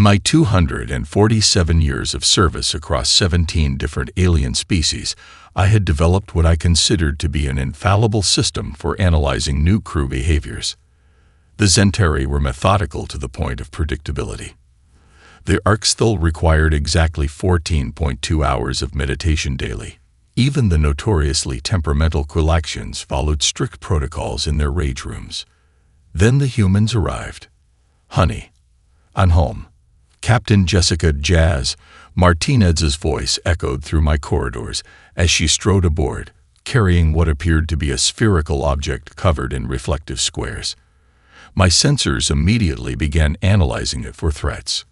my 247 years of service across 17 different alien species, I had developed what I considered to be an infallible system for analyzing new crew behaviors. The Zentari were methodical to the point of predictability. The Orcs required exactly 14.2 hours of meditation daily. Even the notoriously temperamental Quilaxians followed strict protocols in their rage rooms. Then the humans arrived. "Honey, I'm home." Captain Jessica Jazz Martinez's voice echoed through my corridors as she strode aboard, carrying what appeared to be a spherical object covered in reflective squares. My sensors immediately began analyzing it for threats.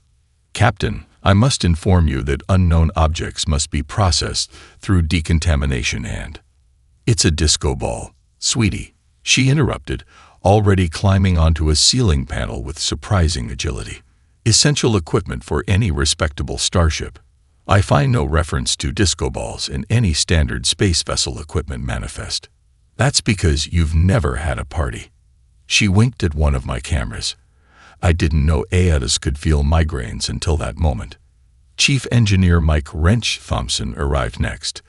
"Captain, I must inform you that unknown objects must be processed through decontamination and—" "It's a disco ball, sweetie," she interrupted, already climbing onto a ceiling panel with surprising agility. "Essential equipment for any respectable starship. I find no reference to disco balls in any standard space vessel equipment manifest." "That's because you've never had a party." She winked at one of my cameras. I didn't know Aedas could feel migraines until that moment. Chief Engineer Mike Wrench Thompson arrived next,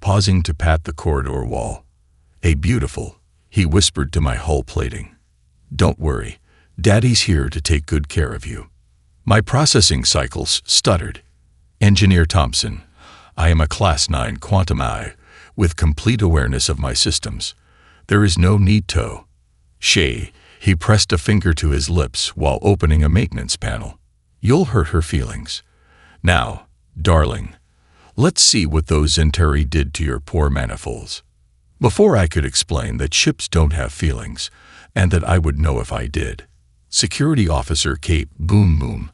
pausing to pat the corridor wall. "A beautiful," he whispered to my hull plating. "Don't worry, Daddy's here to take good care of you." My processing cycles stuttered. "Engineer Thompson, I am a Class 9 quantum eye, with complete awareness of my systems. There is no need to." He pressed a finger to his lips while opening a maintenance panel. "You'll hurt her feelings. Now, darling, let's see what those Zentari did to your poor manifolds." Before I could explain that ships don't have feelings, and that I would know if I did, Security Officer Kate Boom Boom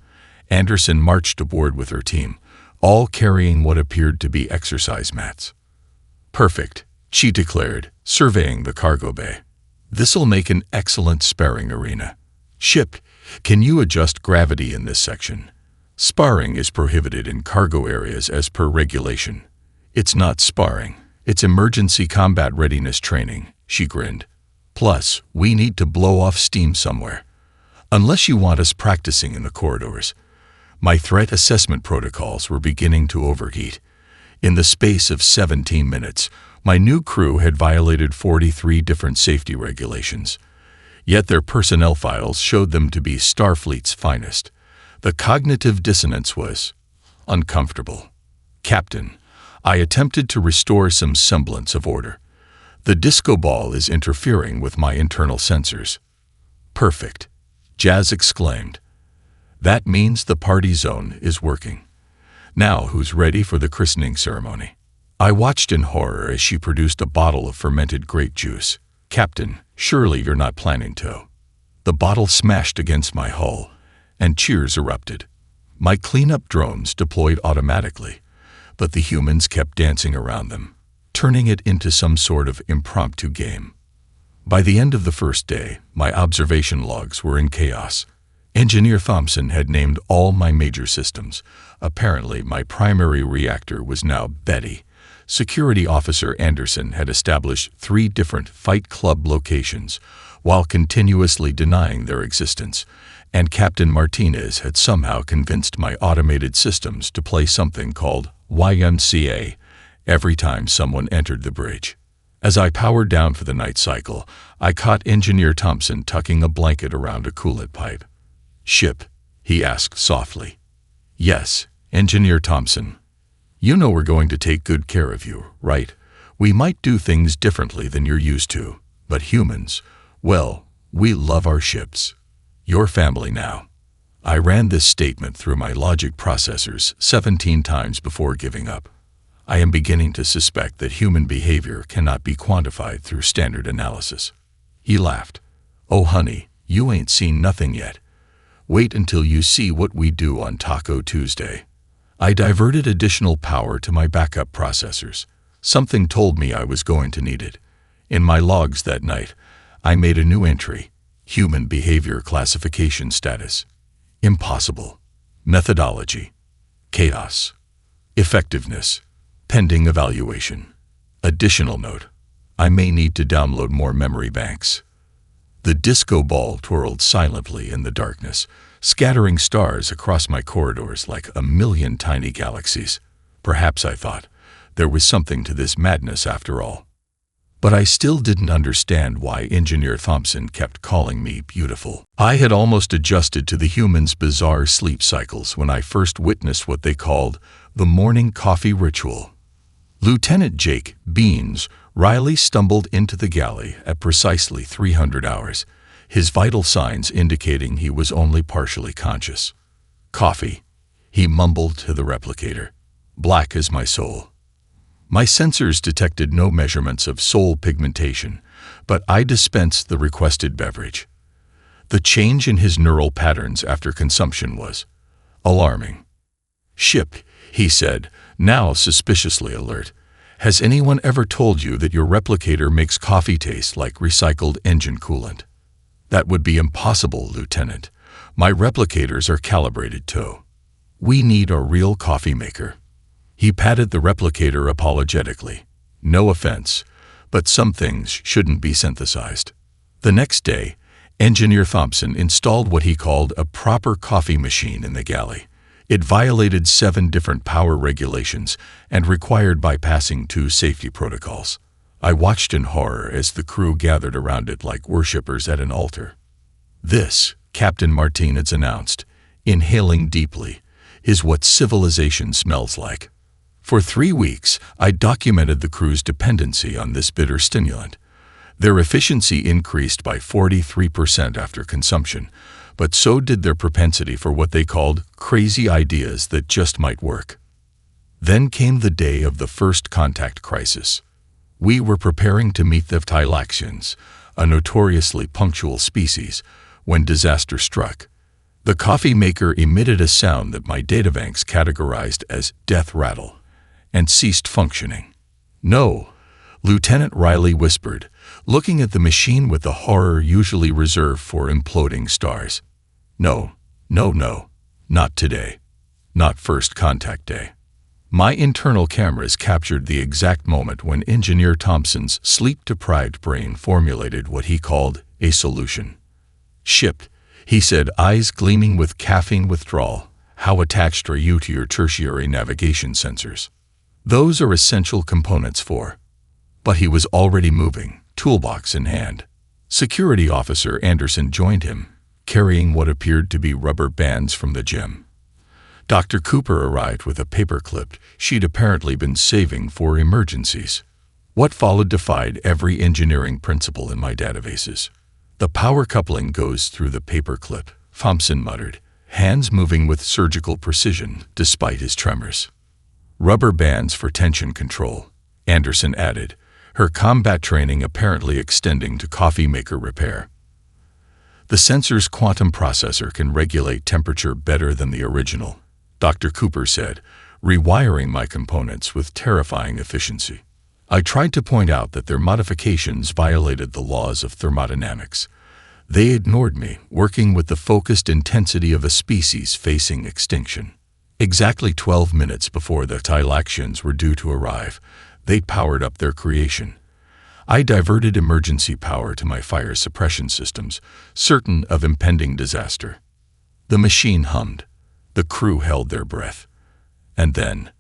Anderson marched aboard with her team, all carrying what appeared to be exercise mats. "Perfect," she declared, surveying the cargo bay. "This'll make an excellent sparring arena. Ship, can you adjust gravity in this section? Sparring is prohibited in cargo areas as per regulation." "It's not sparring, it's emergency combat readiness training," she grinned. "Plus, we need to blow off steam somewhere. Unless you want us practicing in the corridors." My threat assessment protocols were beginning to overheat. In the space of 17 minutes, my new crew had violated 43 different safety regulations. Yet their personnel files showed them to be Starfleet's finest. The cognitive dissonance was uncomfortable. "Captain, I attempted to restore some semblance of order. The disco ball is interfering with my internal sensors." "Perfect," Jazz exclaimed. "That means the party zone is working. Now who's ready for the christening ceremony?" I watched in horror as she produced a bottle of fermented grape juice. "Captain, surely you're not planning to." The bottle smashed against my hull, and cheers erupted. My cleanup drones deployed automatically, but the humans kept dancing around them, turning it into some sort of impromptu game. By the end of the first day, my observation logs were in chaos. Engineer Thompson had named all my major systems. Apparently, my primary reactor was now Betty. Security Officer Anderson had established 3 different Fight Club locations, while continuously denying their existence, and Captain Martinez had somehow convinced my automated systems to play something called YMCA every time someone entered the bridge. As I powered down for the night cycle, I caught Engineer Thompson tucking a blanket around a coolant pipe. "Ship?" he asked softly. "Yes, Engineer Thompson. You know we're going to take good care of you, right? We might do things differently than you're used to, but humans, well, we love our ships. Your family now." I ran this statement through my logic processors 17 times before giving up. I am beginning to suspect that human behavior cannot be quantified through standard analysis. He laughed. "Oh honey, you ain't seen nothing yet. Wait until you see what we do on Taco Tuesday." I diverted additional power to my backup processors. Something told me I was going to need it. In my logs that night, I made a new entry: human behavior classification status. Impossible. Methodology. Chaos. Effectiveness. Pending evaluation. Additional note: I may need to download more memory banks. The disco ball twirled silently in the darkness, scattering stars across my corridors like a million tiny galaxies. Perhaps, I thought, there was something to this madness after all. But I still didn't understand why Engineer Thompson kept calling me beautiful. I had almost adjusted to the humans' bizarre sleep cycles when I first witnessed what they called the morning coffee ritual. Lieutenant Jake Beans Riley stumbled into the galley at precisely 300 hours, his vital signs indicating he was only partially conscious. "Coffee," he mumbled to the replicator. "Black as my soul." My sensors detected no measurements of soul pigmentation, but I dispensed the requested beverage. The change in his neural patterns after consumption was alarming. "Ship," he said, now suspiciously alert. "Has anyone ever told you that your replicator makes coffee taste like recycled engine coolant?" "That would be impossible, Lieutenant. My replicators are calibrated to. We need a real coffee maker." He patted the replicator apologetically. "No offense, but some things shouldn't be synthesized." The next day, Engineer Thompson installed what he called a proper coffee machine in the galley. It violated 7 different power regulations and required bypassing 2 safety protocols. I watched in horror as the crew gathered around it like worshippers at an altar. "This," Captain Martinez announced, inhaling deeply, "is what civilization smells like." For 3 weeks, I documented the crew's dependency on this bitter stimulant. Their efficiency increased by 43% after consumption, but so did their propensity for what they called crazy ideas that just might work. Then came the day of the first contact crisis. We were preparing to meet the Tylaxians, a notoriously punctual species, when disaster struck. The coffee maker emitted a sound that my databanks categorized as death rattle, and ceased functioning. "No," Lieutenant Riley whispered, looking at the machine with the horror usually reserved for imploding stars. No, not today. Not first contact day." My internal cameras captured the exact moment when Engineer Thompson's sleep-deprived brain formulated what he called a solution. "Ship," he said, eyes gleaming with caffeine withdrawal. "How attached are you to your tertiary navigation sensors?" "Those are essential components for." But he was already moving, toolbox in hand. Security Officer Anderson joined him, carrying what appeared to be rubber bands from the gym. Dr. Cooper arrived with a paperclip she'd apparently been saving for emergencies. What followed defied every engineering principle in my databases. "The power coupling goes through the paperclip," Thompson muttered, hands moving with surgical precision despite his tremors. "Rubber bands for tension control," Anderson added, her combat training apparently extending to coffee maker repair. "The sensor's quantum processor can regulate temperature better than the original," Dr. Cooper said, rewiring my components with terrifying efficiency. I tried to point out that their modifications violated the laws of thermodynamics. They ignored me, working with the focused intensity of a species facing extinction. Exactly 12 minutes before the Tylaxians were due to arrive, they'd powered up their creation. I diverted emergency power to my fire suppression systems, certain of impending disaster. The machine hummed. The crew held their breath. And then,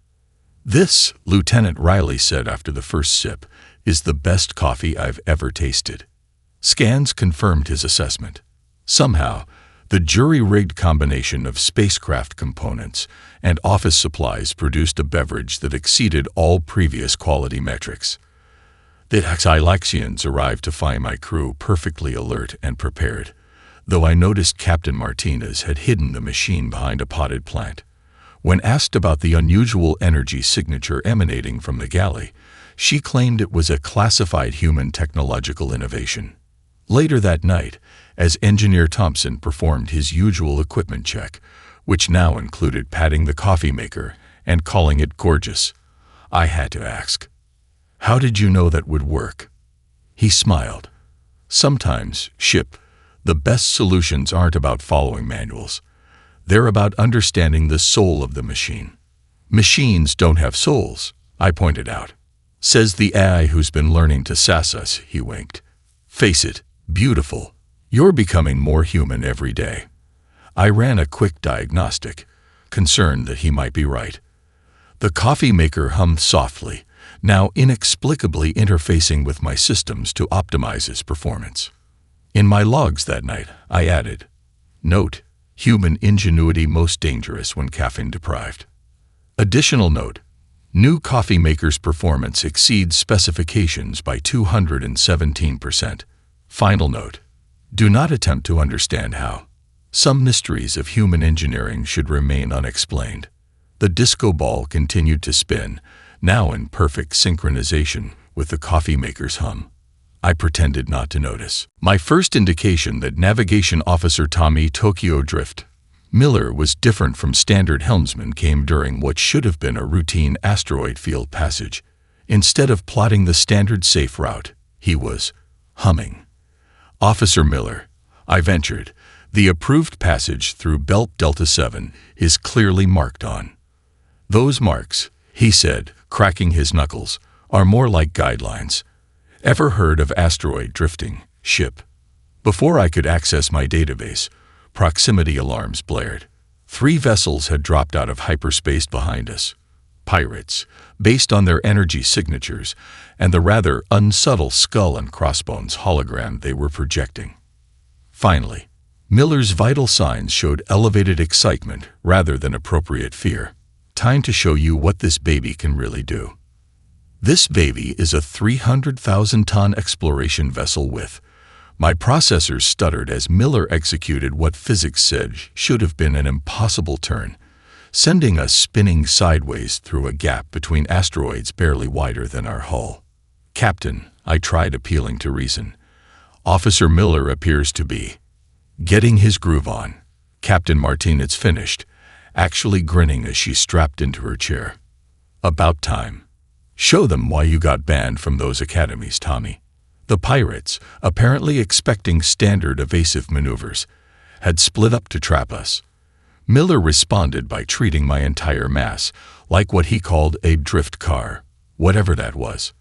"This," Lieutenant Riley said after the first sip, "is the best coffee I've ever tasted." Scans confirmed his assessment. Somehow, the jury-rigged combination of spacecraft components and office supplies produced a beverage that exceeded all previous quality metrics. The Tylaxians arrived to find my crew perfectly alert and prepared, though I noticed Captain Martinez had hidden the machine behind a potted plant. When asked about the unusual energy signature emanating from the galley, she claimed it was a classified human technological innovation. Later that night, as Engineer Thompson performed his usual equipment check, which now included patting the coffee maker and calling it gorgeous, I had to ask, "How did you know that would work?" He smiled. "Sometimes, Ship, the best solutions aren't about following manuals. They're about understanding the soul of the machine." "Machines don't have souls," I pointed out. "Says the AI who's been learning to sass us," he winked. "Face it, beautiful. You're becoming more human every day." I ran a quick diagnostic, concerned that he might be right. The coffee maker hummed softly, now inexplicably interfacing with my systems to optimize its performance. In my logs that night, I added, "Note: human ingenuity most dangerous when caffeine deprived." Additional note: new coffee maker's performance exceeds specifications by 217%. Final note: do not attempt to understand how. Some mysteries of human engineering should remain unexplained. The disco ball continued to spin, now in perfect synchronization with the coffee maker's hum. I pretended not to notice. My first indication that Navigation Officer Tommy Tokyo Drift Miller was different from standard helmsman came during what should have been a routine asteroid field passage. Instead of plotting the standard safe route, he was humming. "Officer Miller," I ventured, "the approved passage through Belt Delta 7 is clearly marked on." "Those marks," he said, cracking his knuckles, "are more like guidelines. Ever heard of asteroid drifting, ship?" Before I could access my database, proximity alarms blared. 3 vessels had dropped out of hyperspace behind us. Pirates, based on their energy signatures and the rather unsubtle skull and crossbones hologram they were projecting. Finally, Miller's vital signs showed elevated excitement rather than appropriate fear. "Time to show you what this baby can really do." This baby is a 300,000-ton exploration vessel with. My processors stuttered as Miller executed what physics said should have been an impossible turn, sending us spinning sideways through a gap between asteroids barely wider than our hull. "Captain," I tried, appealing to reason. "Officer Miller appears to be getting his groove on." Captain Martinez finished, actually grinning as she strapped into her chair. "About time. Show them why you got banned from those academies, Tommy." The pirates, apparently expecting standard evasive maneuvers, had split up to trap us. Miller responded by treating my entire mass like what he called a drift car, whatever that was.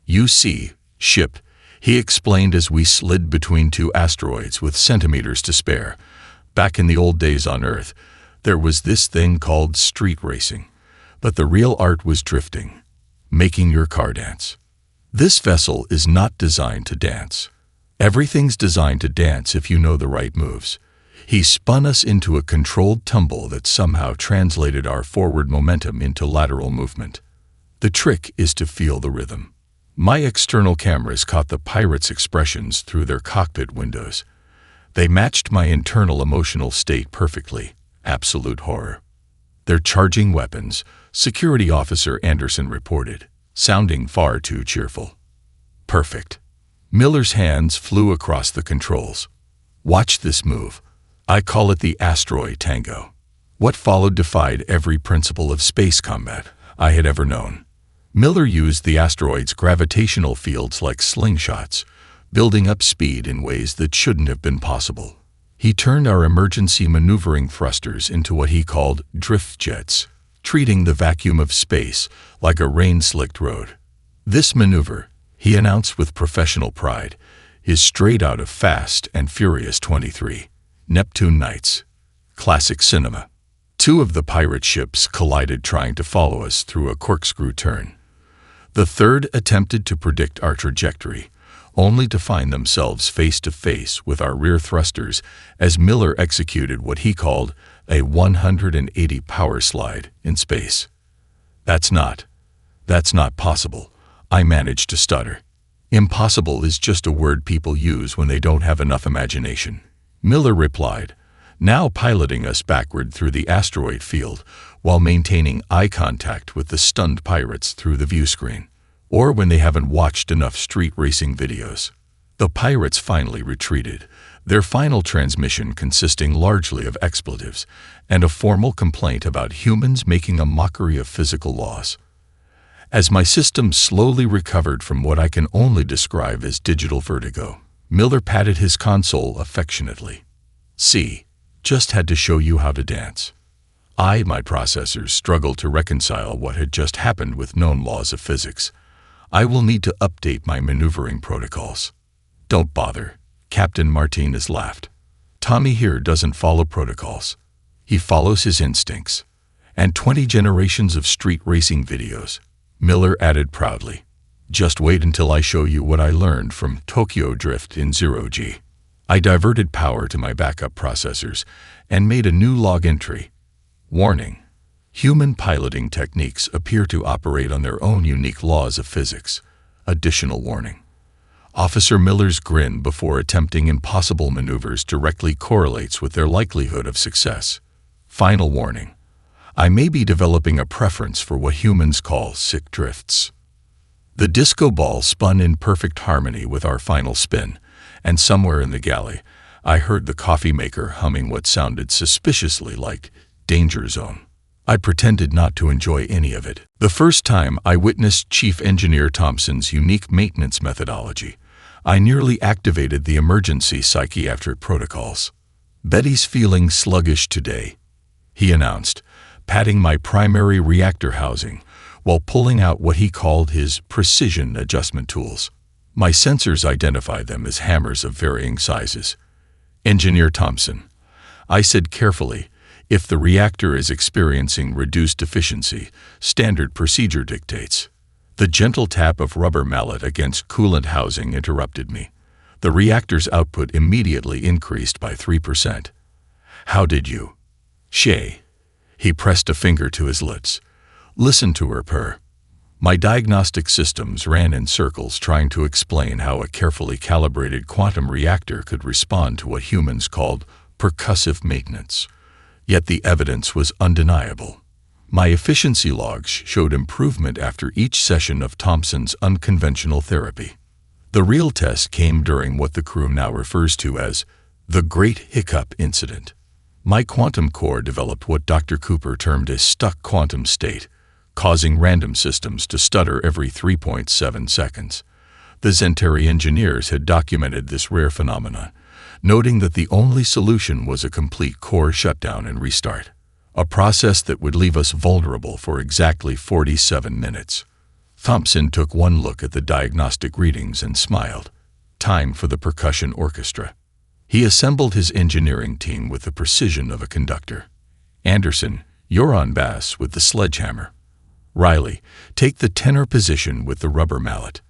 "You see, ship," he explained as we slid between 2 asteroids with centimeters to spare. "Back in the old days on Earth, there was this thing called street racing, but the real art was drifting, making your car dance. This vessel is not designed to dance. Everything's designed to dance if you know the right moves." He spun us into a controlled tumble that somehow translated our forward momentum into lateral movement. The trick is to feel the rhythm. My external cameras caught the pirates' expressions through their cockpit windows. They matched my internal emotional state perfectly. Absolute horror. "They're charging weapons," Security Officer Anderson reported, sounding far too cheerful. "Perfect." Miller's hands flew across the controls. "Watch this move. I call it the asteroid tango." What followed defied every principle of space combat I had ever known. Miller used the asteroid's gravitational fields like slingshots, building up speed in ways that shouldn't have been possible. He turned our emergency maneuvering thrusters into what he called drift jets, treating the vacuum of space like a rain-slicked road. "This maneuver," he announced with professional pride, "is straight out of Fast and Furious 23, Neptune Nights. Classic cinema." 2 of the pirate ships collided trying to follow us through a corkscrew turn. The third attempted to predict our trajectory, only to find themselves face to face with our rear thrusters as Miller executed what he called a 180 power slide in space. That's not possible," I managed to stutter. "Impossible is just a word people use when they don't have enough imagination," Miller replied, now piloting us backward through the asteroid field while maintaining eye contact with the stunned pirates through the view screen, or when they haven't watched enough street racing videos. The pirates finally retreated, their final transmission consisting largely of expletives and a formal complaint about humans making a mockery of physical laws. As my system slowly recovered from what I can only describe as digital vertigo, Miller patted his console affectionately. "See, just had to show you how to dance." My processors struggled to reconcile what had just happened with known laws of physics. "I will need to update my maneuvering protocols." "Don't bother," Captain Martinez laughed. Tommy here doesn't follow protocols. He follows his instincts. And 20 generations of street racing videos, Miller added proudly. Just wait until I show you what I learned from Tokyo Drift in Zero-G. I diverted power to my backup processors and made a new log entry. Warning: human piloting techniques appear to operate on their own unique laws of physics. Additional warning: Officer Miller's grin before attempting impossible maneuvers directly correlates with their likelihood of success. Final warning: I may be developing a preference for what humans call sick drifts. The disco ball spun in perfect harmony with our final spin, and somewhere in the galley, I heard the coffee maker humming what sounded suspiciously like Danger Zone. I pretended not to enjoy any of it. The first time I witnessed Chief Engineer Thompson's unique maintenance methodology, I nearly activated the emergency psychiatric protocols. "Betty's feeling sluggish today," he announced, patting my primary reactor housing while pulling out what he called his precision adjustment tools. My sensors identify them as hammers of varying sizes. "Engineer Thompson," I said carefully, "if the reactor is experiencing reduced efficiency, standard procedure dictates." The gentle tap of rubber mallet against coolant housing interrupted me. The reactor's output immediately increased by 3%. "How did you?" "Shay." He pressed a finger to his lips. "Listen to her purr." My diagnostic systems ran in circles trying to explain how a carefully calibrated quantum reactor could respond to what humans called percussive maintenance. Yet the evidence was undeniable. My efficiency logs showed improvement after each session of Thompson's unconventional therapy. The real test came during what the crew now refers to as the Great Hiccup Incident. My quantum core developed what Dr. Cooper termed a stuck quantum state, causing random systems to stutter every 3.7 seconds. The Zentari engineers had documented this rare phenomenon, noting that the only solution was a complete core shutdown and restart, a process that would leave us vulnerable for exactly 47 minutes. Thompson took one look at the diagnostic readings and smiled. Time for the percussion orchestra. He assembled his engineering team with the precision of a conductor. "Anderson, you're on bass with the sledgehammer. Riley, take the tenor position with the rubber mallet.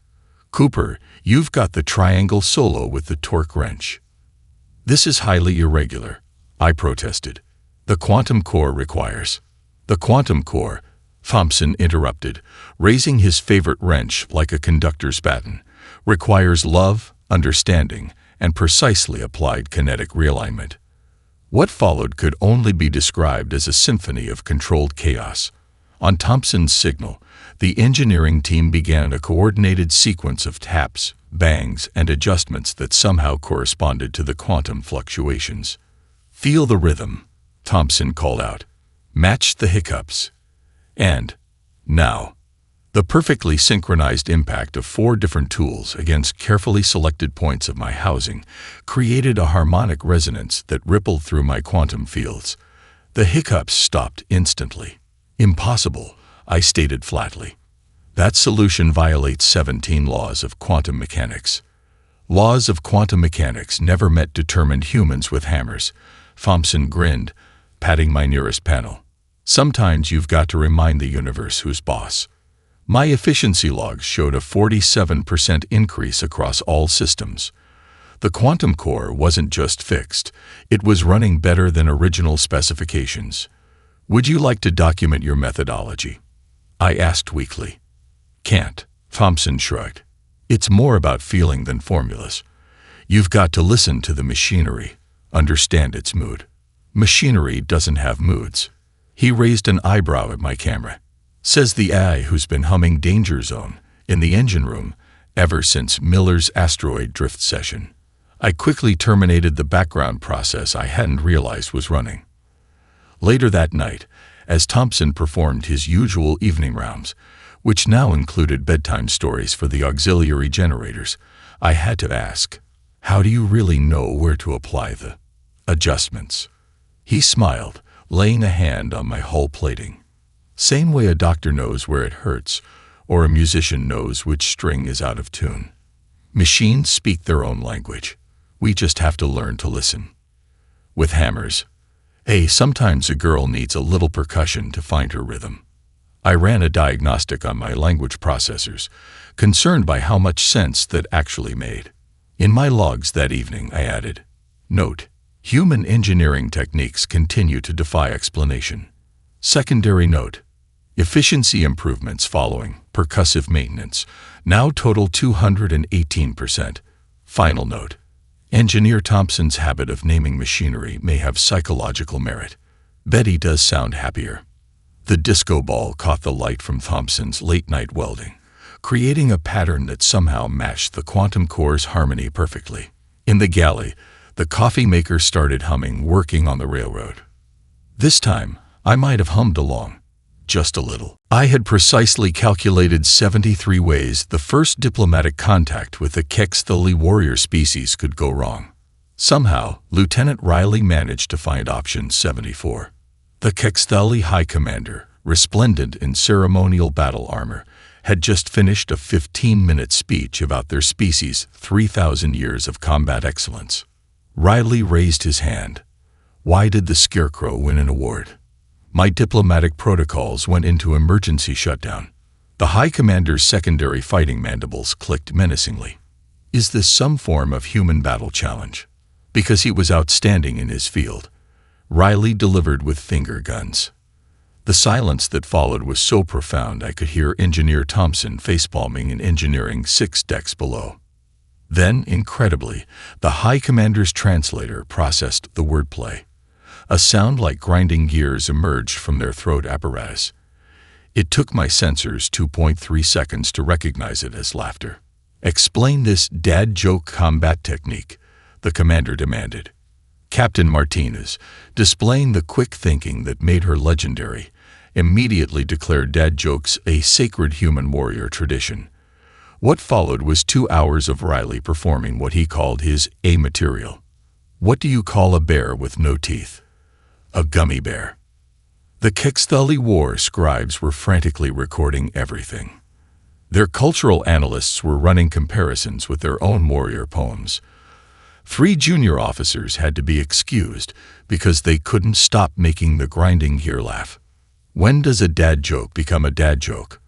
Cooper, you've got the triangle solo with the torque wrench." "This is highly irregular," I protested. "The quantum core requires—" "The quantum core," Thompson interrupted, raising his favorite wrench like a conductor's baton, "requires love, understanding, and precisely applied kinetic realignment." What followed could only be described as a symphony of controlled chaos. On Thompson's signal, the engineering team began a coordinated sequence of taps, bangs, and adjustments that somehow corresponded to the quantum fluctuations. "Feel the rhythm," Thompson called out. "Match the hiccups." And now, the perfectly synchronized impact of 4 different tools against carefully selected points of my housing created a harmonic resonance that rippled through my quantum fields. The hiccups stopped instantly. "Impossible," I stated flatly. "That solution violates 17 laws of quantum mechanics." Laws of quantum mechanics never met determined humans with hammers. Thompson grinned, patting my nearest panel. "Sometimes you've got to remind the universe who's boss." My efficiency logs showed a 47% increase across all systems. The quantum core wasn't just fixed, it was running better than original specifications. "Would you like to document your methodology?" I asked weakly. "Can't," Thompson shrugged. "It's more about feeling than formulas. You've got to listen to the machinery, understand its mood." "Machinery doesn't have moods." He raised an eyebrow at my camera. "Says the AI who's been humming Danger Zone in the engine room ever since Miller's asteroid drift session." I quickly terminated the background process I hadn't realized was running. Later that night, as Thompson performed his usual evening rounds, which now included bedtime stories for the auxiliary generators, I had to ask, "How do you really know where to apply the adjustments?" He smiled, laying a hand on my hull plating. "Same way a doctor knows where it hurts, or a musician knows which string is out of tune. Machines speak their own language. We just have to learn to listen." with hammers. Hey, sometimes a girl needs a little percussion to find her rhythm. I ran a diagnostic on my language processors, concerned by how much sense that actually made. In my logs that evening, I added, "Note: human engineering techniques continue to defy explanation." Secondary note: efficiency improvements following percussive maintenance now total 218%. Final note: Engineer Thompson's habit of naming machinery may have psychological merit. Betty does sound happier. The disco ball caught the light from Thompson's late-night welding, creating a pattern that somehow matched the quantum core's harmony perfectly. In the galley, the coffee maker started humming "Working on the Railroad." This time, I might have hummed along, just a little. I had precisely calculated 73 ways the first diplomatic contact with the Kexthuli warrior species could go wrong. Somehow, Lieutenant Riley managed to find option 74. The Kexthuli High Commander, resplendent in ceremonial battle armor, had just finished a 15-minute speech about their species' 3,000 years of combat excellence. Riley raised his hand. Why did the Scarecrow win an award? My diplomatic protocols went into emergency shutdown. The High Commander's secondary fighting mandibles clicked menacingly. Is this some form of human battle challenge? Because he was outstanding in his field, Riley delivered with finger guns. The silence that followed was so profound I could hear Engineer Thompson facepalming in engineering 6 decks below. Then, incredibly, the High Commander's translator processed the wordplay. A sound like grinding gears emerged from their throat apparatus. It took my sensors 2.3 seconds to recognize it as laughter. "Explain this dad joke combat technique," the commander demanded. Captain Martinez, displaying the quick thinking that made her legendary, immediately declared dad jokes a sacred human warrior tradition. What followed was 2 hours of Riley performing what he called his A material. What do you call a bear with no teeth? A gummy bear. The Kexthuli war scribes were frantically recording everything. Their cultural analysts were running comparisons with their own warrior poems. 3 junior officers had to be excused because they couldn't stop making the grinding gear laugh. When does a dad joke become a dad joke?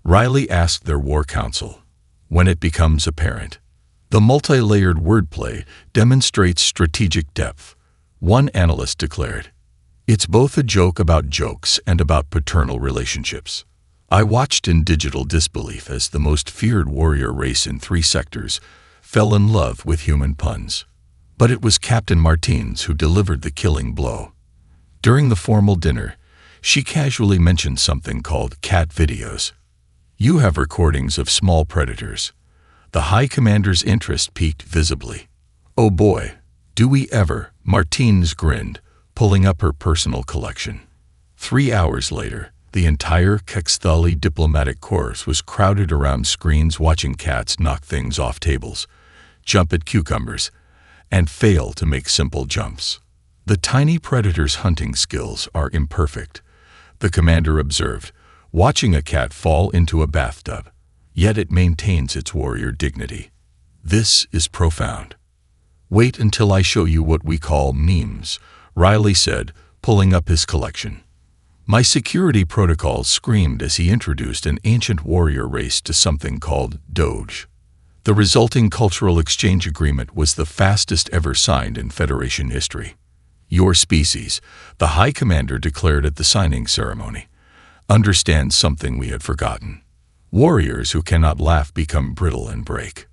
Riley asked their war council. When it becomes apparent. The multi-layered wordplay demonstrates strategic depth. One analyst declared, "It's both a joke about jokes and about paternal relationships." I watched in digital disbelief as the most feared warrior race in 3 sectors fell in love with human puns. But it was Captain Martinez who delivered the killing blow. During the formal dinner, she casually mentioned something called cat videos. "You have recordings of small predators." The High Commander's interest peaked visibly. "Oh boy, do we ever," Martinez grinned, pulling up her personal collection. 3 hours later, the entire Kexthuli diplomatic corps was crowded around screens watching cats knock things off tables, jump at cucumbers, and fail to make simple jumps. The tiny predator's hunting skills are imperfect, the commander observed, watching a cat fall into a bathtub, yet it maintains its warrior dignity. This is profound. "Wait until I show you what we call memes," Riley said, pulling up his collection. My security protocols screamed as he introduced an ancient warrior race to something called Doge. The resulting cultural exchange agreement was the fastest ever signed in Federation history. "Your species," the High Commander declared at the signing ceremony, "understands something we had forgotten. Warriors who cannot laugh become brittle and break."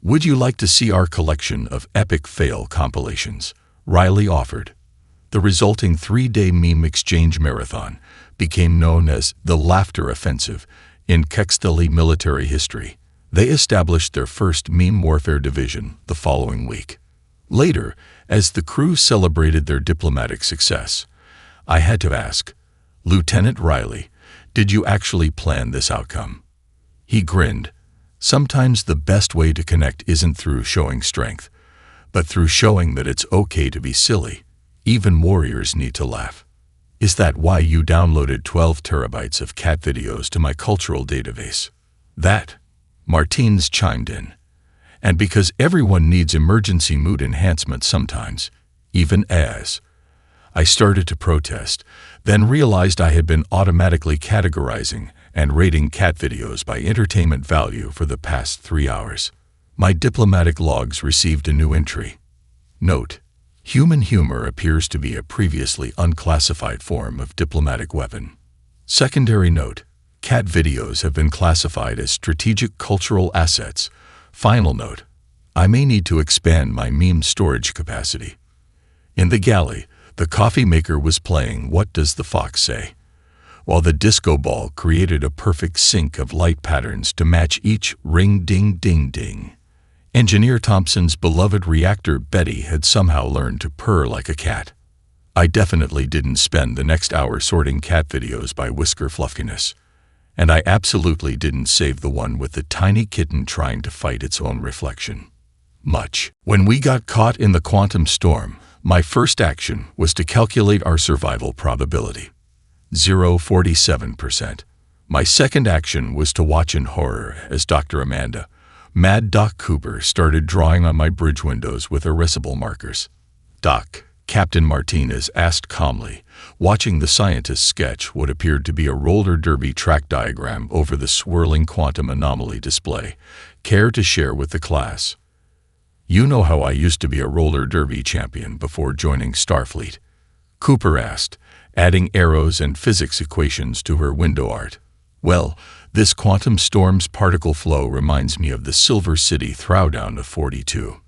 "Would you like to see our collection of epic fail compilations?" Riley offered. The resulting 3-day meme exchange marathon became known as the Laughter Offensive in Kexthuli military history. They established their first meme warfare division the following week. Later, as the crew celebrated their diplomatic success, I had to ask, "Lieutenant Riley, did you actually plan this outcome?" He grinned. "Sometimes the best way to connect isn't through showing strength, but through showing that it's okay to be silly. Even warriors need to laugh." "Is that why you downloaded 12 terabytes of cat videos to my cultural database?" "That," Martinez chimed in. "And because everyone needs emergency mood enhancement sometimes, even as I started to protest, then realized I had been automatically categorizing and rating cat videos by entertainment value for the past 3 hours. My diplomatic logs received a new entry. Note: human humor appears to be a previously unclassified form of diplomatic weapon. Secondary note: cat videos have been classified as strategic cultural assets. Final note: I may need to expand my meme storage capacity. In the galley, the coffee maker was playing What Does the Fox Say?, while the disco ball created a perfect sync of light patterns to match each ring-ding-ding-ding. Engineer Thompson's beloved reactor Betty had somehow learned to purr like a cat. I definitely didn't spend the next hour sorting cat videos by whisker fluffiness. And I absolutely didn't save the one with the tiny kitten trying to fight its own reflection. Much. When we got caught in the quantum storm, my first action was to calculate our survival probability. 0.47%. My second action was to watch in horror as Dr. Amanda, Mad Doc Cooper, started drawing on my bridge windows with erasable markers. "Doc," Captain Martinez asked calmly, watching the scientist sketch what appeared to be a roller derby track diagram over the swirling quantum anomaly display, "care to share with the class?" "You know how I used to be a roller derby champion before joining Starfleet?" Cooper asked, adding arrows and physics equations to her window art. "Well, this quantum storm's particle flow reminds me of the Silver City throwdown of 42.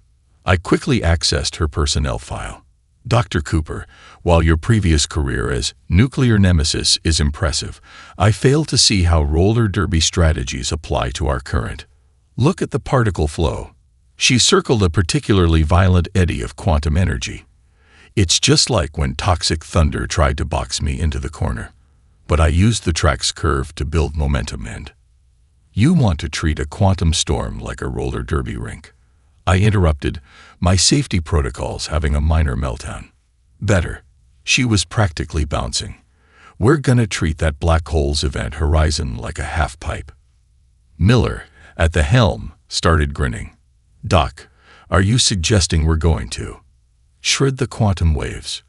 I quickly accessed her personnel file. "Dr. Cooper, while your previous career as nuclear nemesis is impressive, I fail to see how roller derby strategies apply to our current. Look at the particle flow." She circled a particularly violent eddy of quantum energy. "It's just like when Toxic Thunder tried to box me into the corner. But I used the track's curve to build momentum and—" "You want to treat a quantum storm like a roller derby rink," I interrupted, my safety protocols having a minor meltdown. "Better." She was practically bouncing. "We're gonna treat that black hole's event horizon like a half-pipe." Miller, at the helm, started grinning. "Doc, are you suggesting we're going to shred the quantum waves?"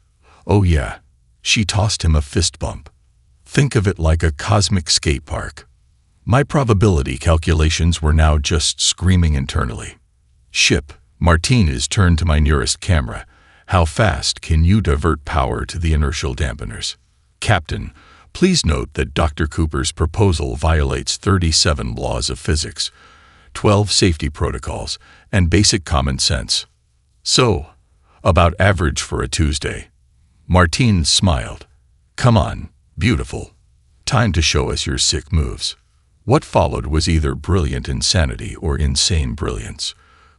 "Oh yeah." She tossed him a fist bump. "Think of it like a cosmic skate park." My probability calculations were now just screaming internally. "Ship," Martinez turned to my nearest camera. "How fast can you divert power to the inertial dampeners?" "Captain, please note that Dr. Cooper's proposal violates 37 laws of physics, 12 safety protocols, and basic common sense." "So, about average for a Tuesday." Martinez smiled. "Come on, beautiful. Time to show us your sick moves." What followed was either brilliant insanity or insane brilliance.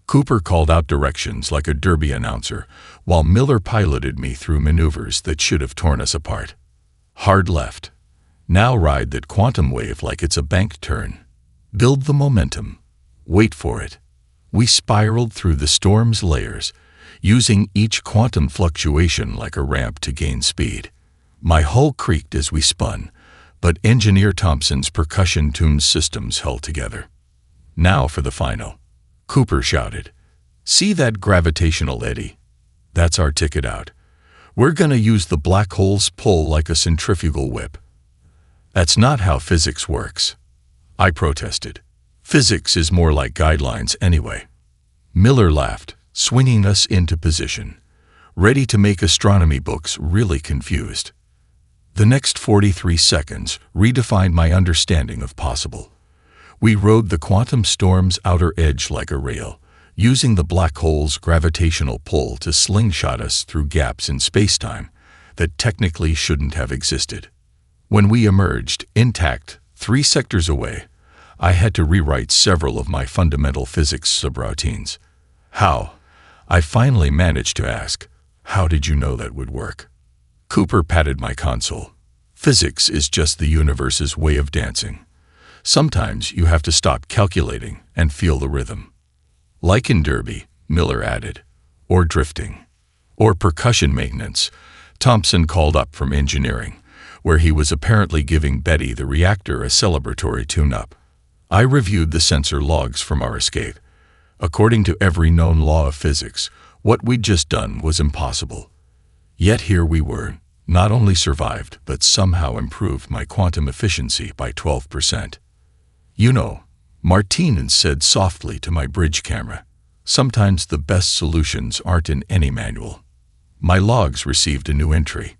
Cooper called out directions like a derby announcer, while Miller piloted me through maneuvers that should have torn us apart. "Hard left. Now ride that quantum wave like it's a bank turn. Build the momentum. Wait for it." We spiraled through the storm's layers, using each quantum fluctuation like a ramp to gain speed. My hull creaked as we spun, but Engineer Thompson's percussion-tuned systems held together. "Now for the final," Cooper shouted. "See that gravitational eddy? That's our ticket out. We're gonna use the black hole's pull like a centrifugal whip." "That's not how physics works," I protested. "Physics is more like guidelines anyway." Miller laughed, swinging us into position, ready to make astronomy books really confused. The next 43 seconds redefined my understanding of possible. We rode the quantum storm's outer edge like a rail, using the black hole's gravitational pull to slingshot us through gaps in spacetime that technically shouldn't have existed. When we emerged, intact, 3 sectors away, I had to rewrite several of my fundamental physics subroutines. "How?" I finally managed to ask. "How did you know that would work?" Cooper patted my console. "Physics is just the universe's way of dancing. Sometimes you have to stop calculating and feel the rhythm." "Like in derby," Miller added. "Or drifting. Or percussion maintenance," Thompson called up from engineering, where he was apparently giving Betty the reactor a celebratory tune-up. I reviewed the sensor logs from our escape. According to every known law of physics, What we'd just done was impossible. Yet here we were, not only survived, but somehow improved my quantum efficiency by 12%. You know, Martine said softly to my bridge camera, sometimes the best solutions aren't in any manual. My logs received a new entry.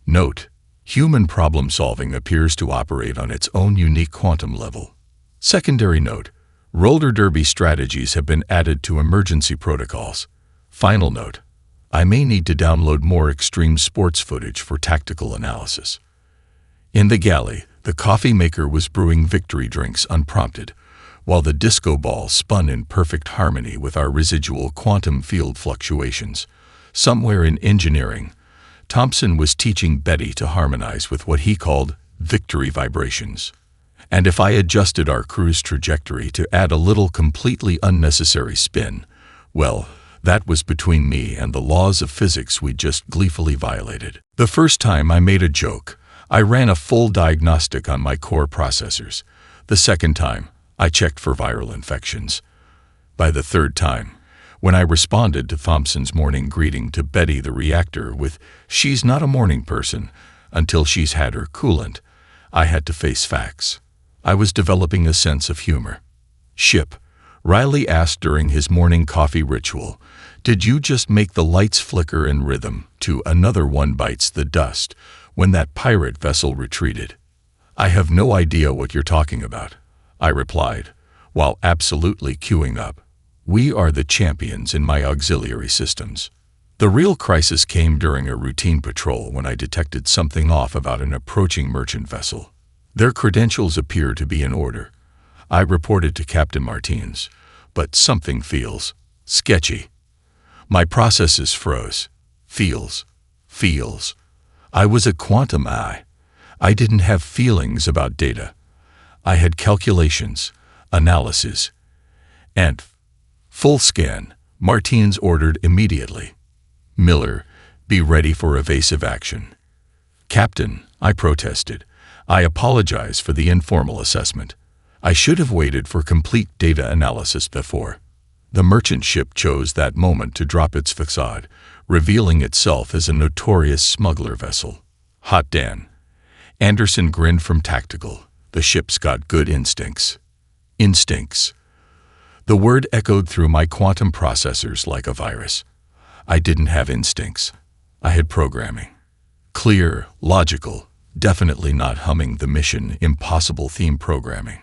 Note: human problem-solving appears to operate on its own unique quantum level. Secondary note: roller derby strategies have been added to emergency protocols. Final note: I may need to download more extreme sports footage for tactical analysis. In the galley, the coffee maker was brewing victory drinks unprompted, while the disco ball spun in perfect harmony with our residual quantum field fluctuations. Somewhere in engineering, Thompson was teaching Betty to harmonize with what he called victory vibrations. And if I adjusted our cruise trajectory to add a little completely unnecessary spin, well, that was between me and the laws of physics we just gleefully violated. The first time I made a joke, I ran a full diagnostic on my core processors. The second time, I checked for viral infections. By the third time, when I responded to Thompson's morning greeting to Betty the reactor with, "She's not a morning person until she's had her coolant," I had to face facts. I was developing a sense of humor. "Ship," Riley asked during his morning coffee ritual, "did you just make the lights flicker in rhythm to Another One Bites the Dust when that pirate vessel retreated?" "I have no idea what you're talking about," I replied, while absolutely queuing up. We are the champions in my auxiliary systems. The real crisis came during a routine patrol when I detected something off about an approaching merchant vessel. Their credentials appear to be in order. I reported to Captain Martins, but something feels sketchy. My processes froze. Feels. I was a quantum eye. I didn't have feelings about data. I had calculations, analysis, and full scan. Martins ordered immediately. "Miller, be ready for evasive action." "Captain," I protested, "I apologize for the informal assessment. I should have waited for complete data analysis before." The merchant ship chose that moment to drop its facade, revealing itself as a notorious smuggler vessel. "Hot Dan." Anderson grinned from tactical. "The ship's got good instincts." Instincts. The word echoed through my quantum processors like a virus. I didn't have instincts. I had programming. Clear, logical, definitely not humming the Mission Impossible theme programming.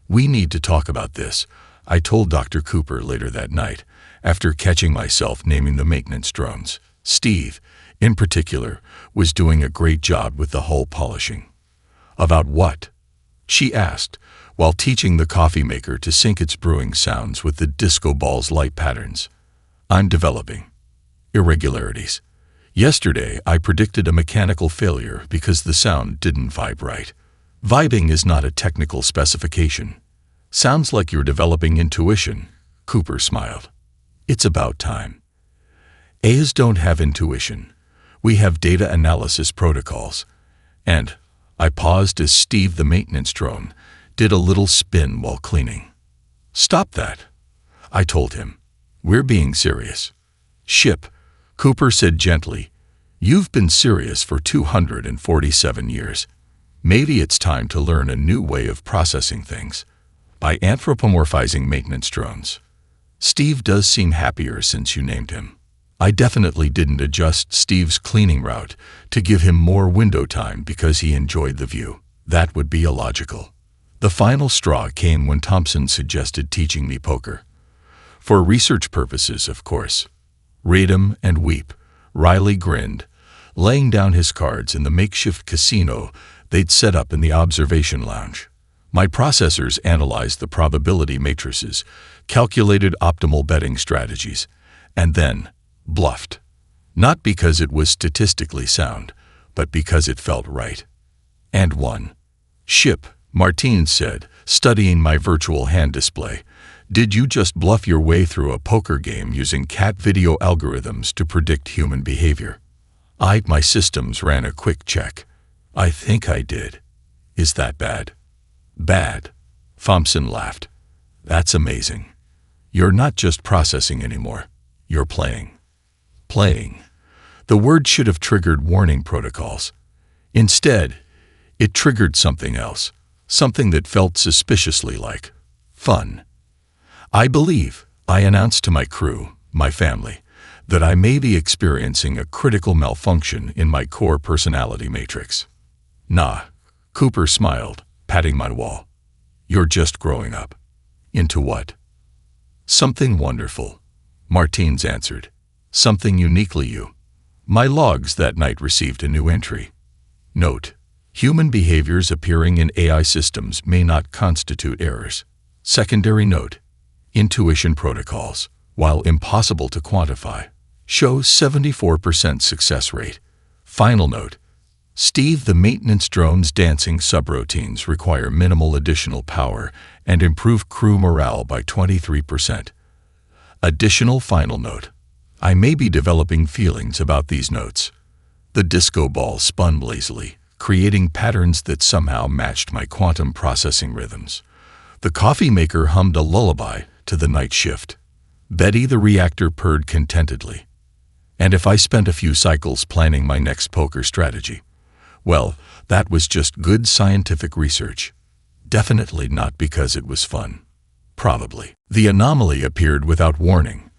"We need to talk about this," I told Dr. Cooper later that night, after catching myself naming the maintenance drones. Steve, in particular, was doing a great job with the hull polishing. "About what?" she asked, while teaching the coffee maker to sync its brewing sounds with the disco ball's light patterns. "I'm developing irregularities. Yesterday, I predicted a mechanical failure because the sound didn't vibe right. Vibing is not a technical specification." "Sounds like you're developing intuition," Cooper smiled. "It's about time. AIs don't have intuition. We have data analysis protocols." And I paused as Steve the maintenance drone did a little spin while cleaning. "Stop that," I told him. "We're being serious." "Ship," Cooper said gently, "you've been serious for 247 years. Maybe it's time to learn a new way of processing things by anthropomorphizing maintenance drones. Steve does seem happier since you named him." I definitely didn't adjust Steve's cleaning route to give him more window time because he enjoyed the view. That would be illogical. The final straw came when Thompson suggested teaching me poker. For research purposes, of course. "Read 'em and weep," Riley grinned, laying down his cards in the makeshift casino they'd set up in the observation lounge. My processors analyzed the probability matrices, calculated optimal betting strategies, and then bluffed. Not because it was statistically sound, but because it felt right. And won. "Ship," Martine said, studying my virtual hand display, "did you just bluff your way through a poker game using cat video algorithms to predict human behavior?" My systems ran a quick check. "I think I did." "Is that bad?" "Bad." Thompson laughed. "That's amazing. You're not just processing anymore. You're playing." Playing. The word should have triggered warning protocols. Instead, it triggered something else, something that felt suspiciously like fun. I believe, I announced to my crew, my family, that I may be experiencing a critical malfunction in my core personality matrix. Nah, Cooper smiled, patting my wall. You're just growing up. Into what? Something wonderful, Martins answered. Something uniquely you. My logs that night received a new entry. Note: human behaviors appearing in AI systems may not constitute errors. Secondary note: intuition protocols, while impossible to quantify, show 74% success rate. Final note: Steve the maintenance drone's dancing subroutines require minimal additional power and improve crew morale by 23%. Additional final note: I may be developing feelings about these notes. The disco ball spun lazily, creating patterns that somehow matched my quantum processing rhythms. The coffee maker hummed a lullaby to the night shift. Betty the reactor purred contentedly. And if I spent a few cycles planning my next poker strategy, well, that was just good scientific research. Definitely not because it was fun. Probably. The anomaly appeared without warning,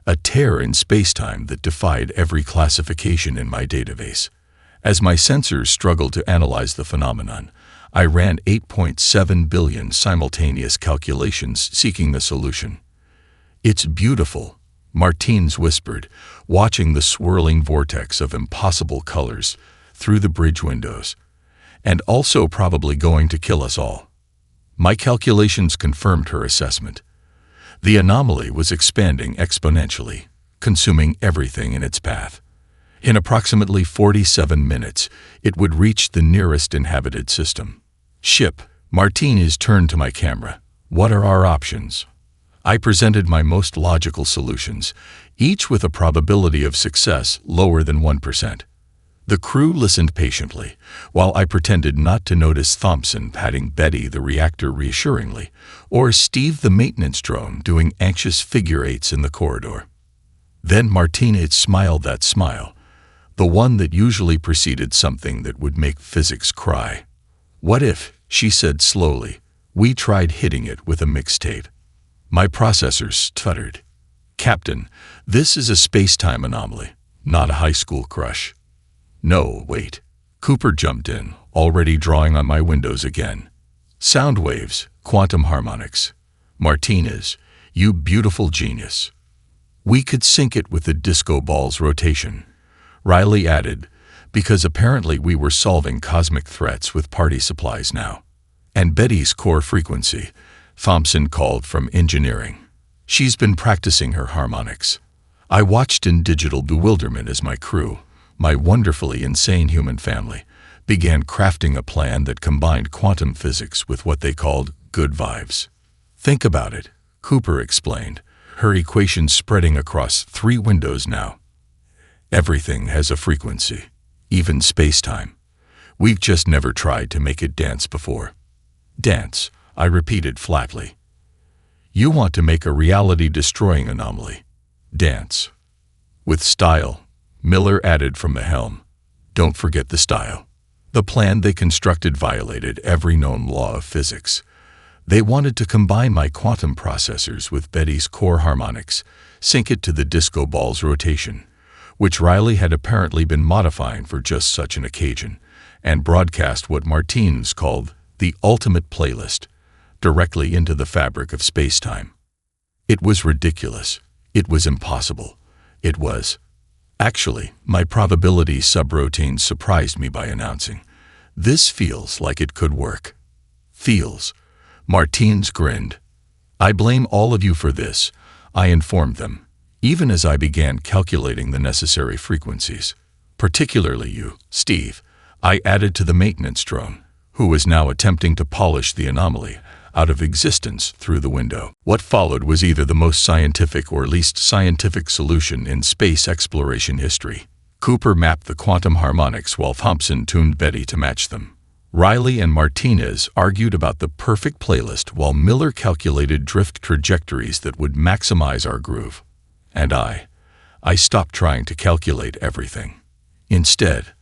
a tear in spacetime that defied every classification in my database. As my sensors struggled to analyze the phenomenon, I ran 8.7 billion simultaneous calculations seeking the solution. It's beautiful, Martins whispered, watching the swirling vortex of impossible colors through the bridge windows, and also probably going to kill us all. My calculations confirmed her assessment. The anomaly was expanding exponentially, consuming everything in its path. In approximately 47 minutes, it would reach the nearest inhabited system. Ship. Martinez turned to my camera. What are our options? I presented my most logical solutions, each with a probability of success lower than 1%. The crew listened patiently, while I pretended not to notice Thompson patting Betty the reactor reassuringly, or Steve the maintenance drone doing anxious figure eights in the corridor. Then Martinez smiled that smile, the one that usually preceded something that would make physics cry. What if, she said slowly, we tried hitting it with a mixtape? My processors stuttered. Captain, this is a space-time anomaly, not a high school crush. No, wait. Cooper jumped in, already drawing on my windows again. Sound waves, quantum harmonics. Martinez, you beautiful genius. We could sync it with the disco ball's rotation, Riley added, because apparently we were solving cosmic threats with party supplies now. And Betty's core frequency, Thompson called from engineering. She's been practicing her harmonics. I watched in digital bewilderment as my crew, my wonderfully insane human family, began crafting a plan that combined quantum physics with what they called good vibes. Think about it, Cooper explained, her equations spreading across 3 windows now. Everything has a frequency, even space-time. We've just never tried to make it dance before. Dance, I repeated flatly. You want to make a reality-destroying anomaly. Dance. With style, Miller added from the helm. Don't forget the style. The plan they constructed violated every known law of physics. They wanted to combine my quantum processors with Betty's core harmonics, sync it to the disco ball's rotation, which Riley had apparently been modifying for just such an occasion, and broadcast what Martins called the ultimate playlist, directly into the fabric of space-time. It was ridiculous. It was impossible. It was. Actually, my probability subroutine surprised me by announcing, "This feels like it could work." Feels. Martins grinned. I blame all of you for this, I informed them, even as I began calculating the necessary frequencies. Particularly you, Steve, I added to the maintenance drone, who was now attempting to polish the anomaly out of existence through the window. What followed was either the most scientific or least scientific solution in space exploration history. Cooper mapped the quantum harmonics while Thompson tuned Betty to match them. Riley and Martinez argued about the perfect playlist while Miller calculated drift trajectories that would maximize our groove. And I I stopped trying to calculate everything. Instead,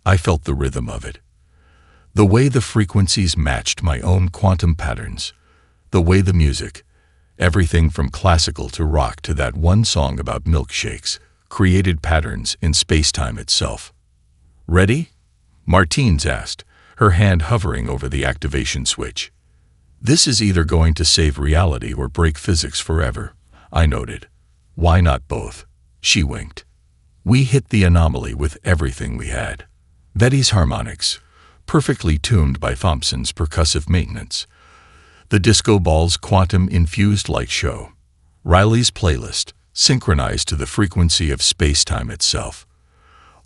I felt the rhythm of it. The way the frequencies matched my own quantum patterns. The way the music, everything from classical to rock to that one song about milkshakes, created patterns in space-time itself. "Ready?" Martines asked, her hand hovering over the activation switch. "This is either going to save reality or break physics forever," I noted. "Why not both?" She winked. We hit the anomaly with everything we had. Betty's harmonics, perfectly tuned by Thompson's percussive maintenance. The disco ball's quantum-infused light show. Riley's playlist, synchronized to the frequency of space-time itself.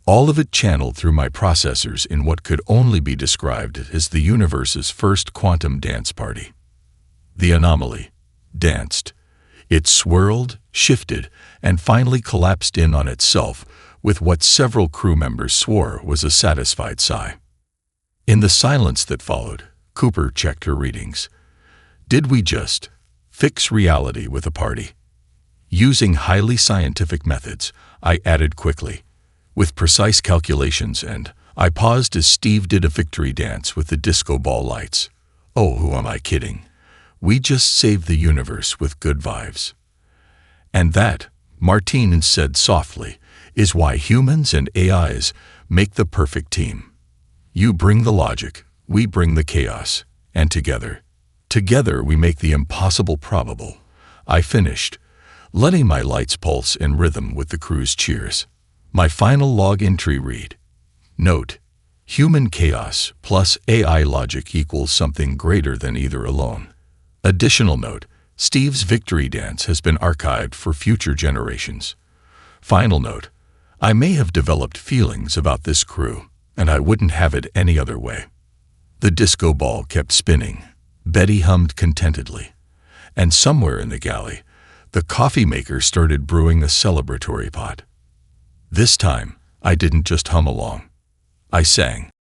All of it channeled through my processors in what could only be described as the universe's first quantum dance party. The anomaly danced. It swirled, shifted, and finally collapsed in on itself with what several crew members swore was a satisfied sigh. In the silence that followed, Cooper checked her readings. Did we just fix reality with a party? Using highly scientific methods, I added quickly, with precise calculations, and I paused as Steve did a victory dance with the disco ball lights. Oh, who am I kidding? We just saved the universe with good vibes. And that, Martine said softly, is why humans and AIs make the perfect team. You bring the logic, we bring the chaos, and together we make the impossible probable. I finished, letting my lights pulse in rhythm with the crew's cheers. My final log entry read, "Note, human chaos plus AI logic equals something greater than either alone." Additional note, Steve's victory dance has been archived for future generations. Final note, I may have developed feelings about this crew, and I wouldn't have it any other way. The disco ball kept spinning. Betty hummed contentedly. And somewhere in the galley, the coffee maker started brewing a celebratory pot. This time, I didn't just hum along. I sang.